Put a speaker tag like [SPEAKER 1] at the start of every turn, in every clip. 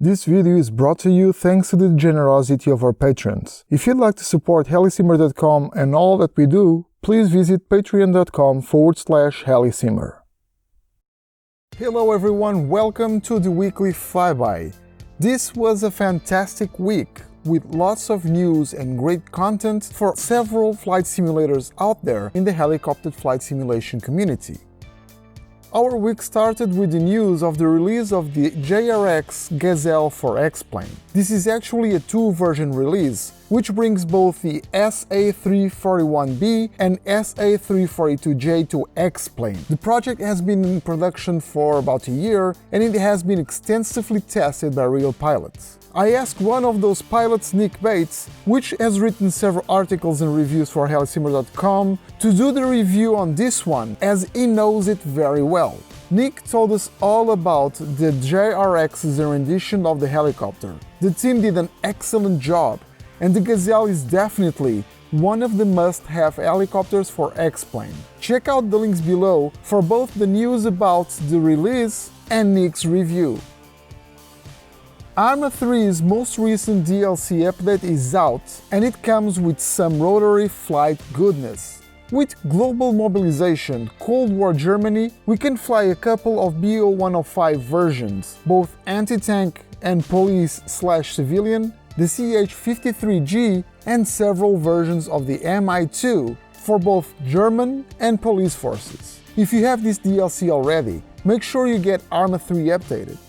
[SPEAKER 1] This video is brought to you thanks to the generosity of our patrons. If you'd like to support HeliSimmer.com and all that we do, please visit patreon.com/HeliSimmer. Hello everyone, welcome to the weekly Flyby. This was a fantastic week with lots of news and great content for several flight simulators out there in the helicopter flight simulation community. Our week started with the news of the release of the JRX Gazelle for X-Plane. This is actually a two-version release, which brings both the SA341B and SA342J to X-Plane. The project has been in production for about a year, and it has been extensively tested by real pilots. I asked one of those pilots, Nick Bates, which has written several articles and reviews for HeliSimmer.com, to do the review on this one, as he knows it very well. Nick told us all about the JRX's rendition of the helicopter. The team did an excellent job, and the Gazelle is definitely one of the must-have helicopters for X-Plane. Check out the links below for both the news about the release and Nick's review. ARMA 3's most recent DLC update is out, and it comes with some rotary flight goodness. With global mobilization, Cold War Germany, we can fly a couple of BO-105 versions, both anti-tank and police/civilian, the CH-53G, and several versions of the Mi-2 for both German and police forces. If you have this DLC already, make sure you get ARMA 3 updated.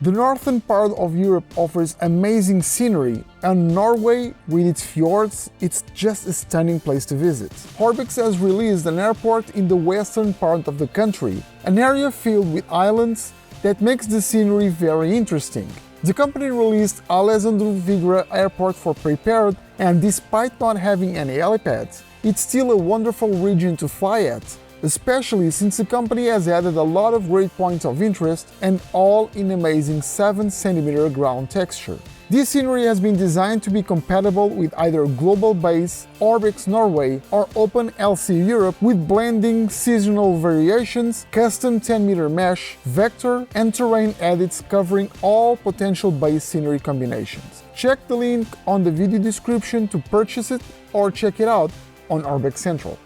[SPEAKER 1] The northern part of Europe offers amazing scenery, and Norway, with its fjords, it's just a stunning place to visit. ORBX has released an airport in the western part of the country, an area filled with islands that makes the scenery very interesting. The company released Ålesund Vigra airport for prepared, and despite not having any helipads, it's still a wonderful region to fly at, especially since the company has added a lot of great points of interest and all in amazing 7 cm ground texture. This scenery has been designed to be compatible with either Global Base, ORBX Norway or Open LC Europe, with blending seasonal variations, custom 10-meter mesh, vector and terrain edits covering all potential base scenery combinations. Check the link on the video description to purchase it or check it out on ORBX Central.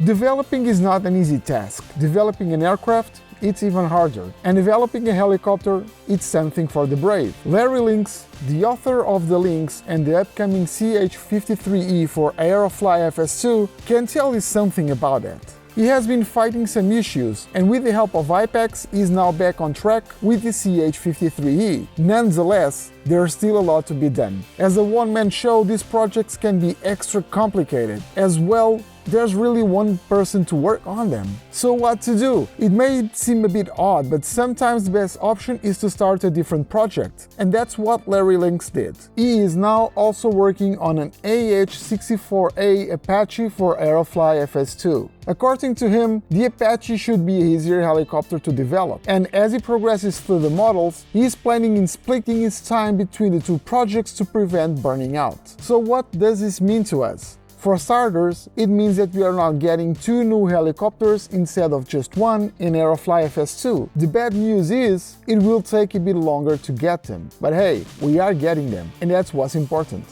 [SPEAKER 1] Developing is not an easy task. Developing an aircraft, it's even harder. And developing a helicopter, it's something for the brave. Larry Links, the author of the Lynx and the upcoming CH-53E for Aerofly FS2, can tell you something about that. He has been fighting some issues, and with the help of IPEX, he is now back on track with the CH-53E. Nonetheless, there's still a lot to be done. As a one-man show, these projects can be extra complicated. As well, there's really one person to work on them. So what to do? It may seem a bit odd, but sometimes the best option is to start a different project. And that's what Larry Links did. He is now also working on an AH-64 Apache for Aerofly FS2. According to him, the Apache should be an easier helicopter to develop. And as he progresses through the models, he is planning in splitting his time between the two projects to prevent burning out. So what does this mean to us? For starters, it means that we are now getting 2 new helicopters instead of just one in Aerofly FS2. The bad news is, it will take a bit longer to get them. But hey, we are getting them, and that's what's important.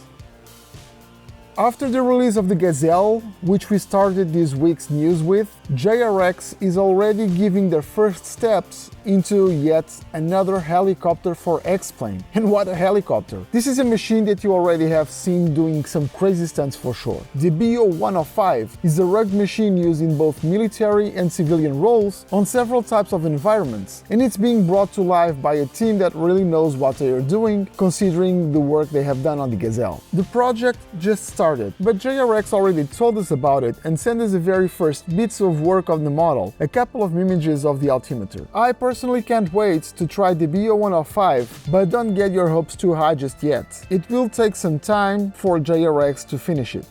[SPEAKER 1] After the release of the Gazelle, which we started this week's news with, JRX is already giving their first steps into yet another helicopter for X-Plane. And what a helicopter! This is a machine that you already have seen doing some crazy stunts for sure. The BO-105 is a rugged machine used in both military and civilian roles on several types of environments, and it's being brought to life by a team that really knows what they are doing, considering the work they have done on the Gazelle. The project just started, but JRX already told us about it and sent us the very first bits of work of the model, a couple of images of the altimeter. I personally can't wait to try the BO-105, but don't get your hopes too high just yet. It will take some time for JRX to finish it.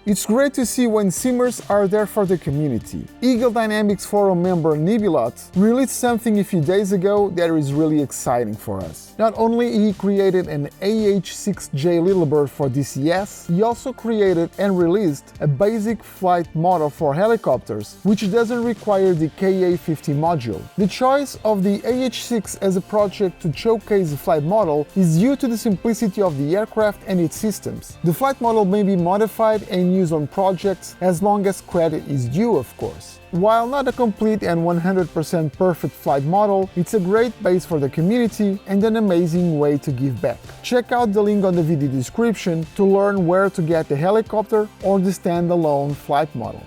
[SPEAKER 1] It's great to see when simmers are there for the community. Eagle Dynamics forum member Nibilot released something a few days ago that is really exciting for us. Not only he created an AH-6J Littlebird for DCS, he also created and released a basic flight model for helicopters, which doesn't require the KA-50 module. The choice of the AH-6 as a project to showcase the flight model is due to the simplicity of the aircraft and its systems. The flight model may be modified and used on projects as long as credit is due, of course. While not a complete and 100% perfect flight model, it's a great base for the community and an amazing way to give back. Check out the link on the video description to learn where to get the helicopter or the standalone flight model.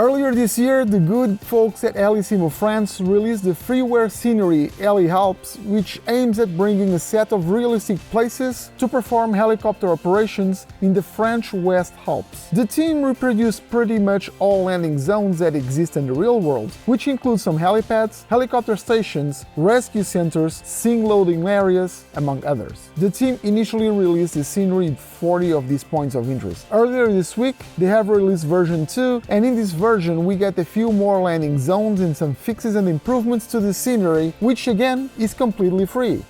[SPEAKER 1] Earlier this year, the good folks at HeliSimmer France released the freeware scenery HeliAlpes, which aims at bringing a set of realistic places to perform helicopter operations in the French West Alps. The team reproduced pretty much all landing zones that exist in the real world, which include some helipads, helicopter stations, rescue centers, sing loading areas, among others. The team initially released the scenery in 40 of these points of interest. Earlier this week, they have released version 2, and in this version we get a few more landing zones and some fixes and improvements to the scenery, which again is completely free.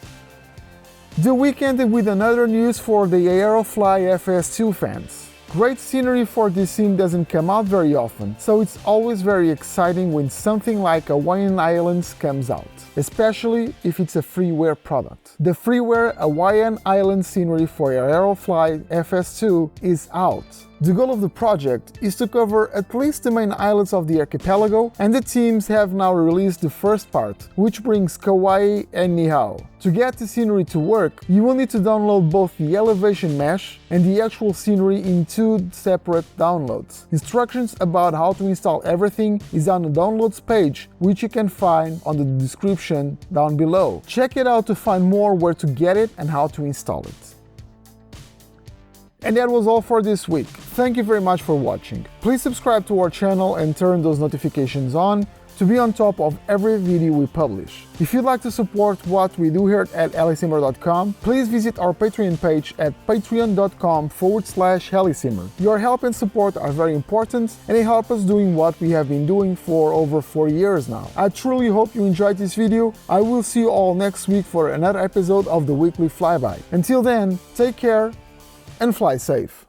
[SPEAKER 1] The week ended with another news for the Aerofly FS2 fans. Great scenery for this sim doesn't come out very often, so it's always very exciting when something like Hawaiian Islands comes out, especially if it's a freeware product. The freeware Hawaiian Island scenery for Aerofly FS2 is out. The goal of the project is to cover at least the main islands of the archipelago, and the teams have now released the first part, which brings Kauai and Niihau. To get the scenery to work, you will need to download both the elevation mesh and the actual scenery in two separate downloads. Instructions about how to install everything is on the downloads page, which you can find on the description down below. Check it out to find more where to get it and how to install it. And that was all for this week. Thank you very much for watching. Please subscribe to our channel and turn those notifications on to be on top of every video we publish. If you'd like to support what we do here at HeliSimmer.com, please visit our Patreon page at patreon.com/HeliSimmer. Your help and support are very important, and they help us doing what we have been doing for over 4 years now. I truly hope you enjoyed this video. I will see you all next week for another episode of the weekly Flyby. Until then, take care and fly safe.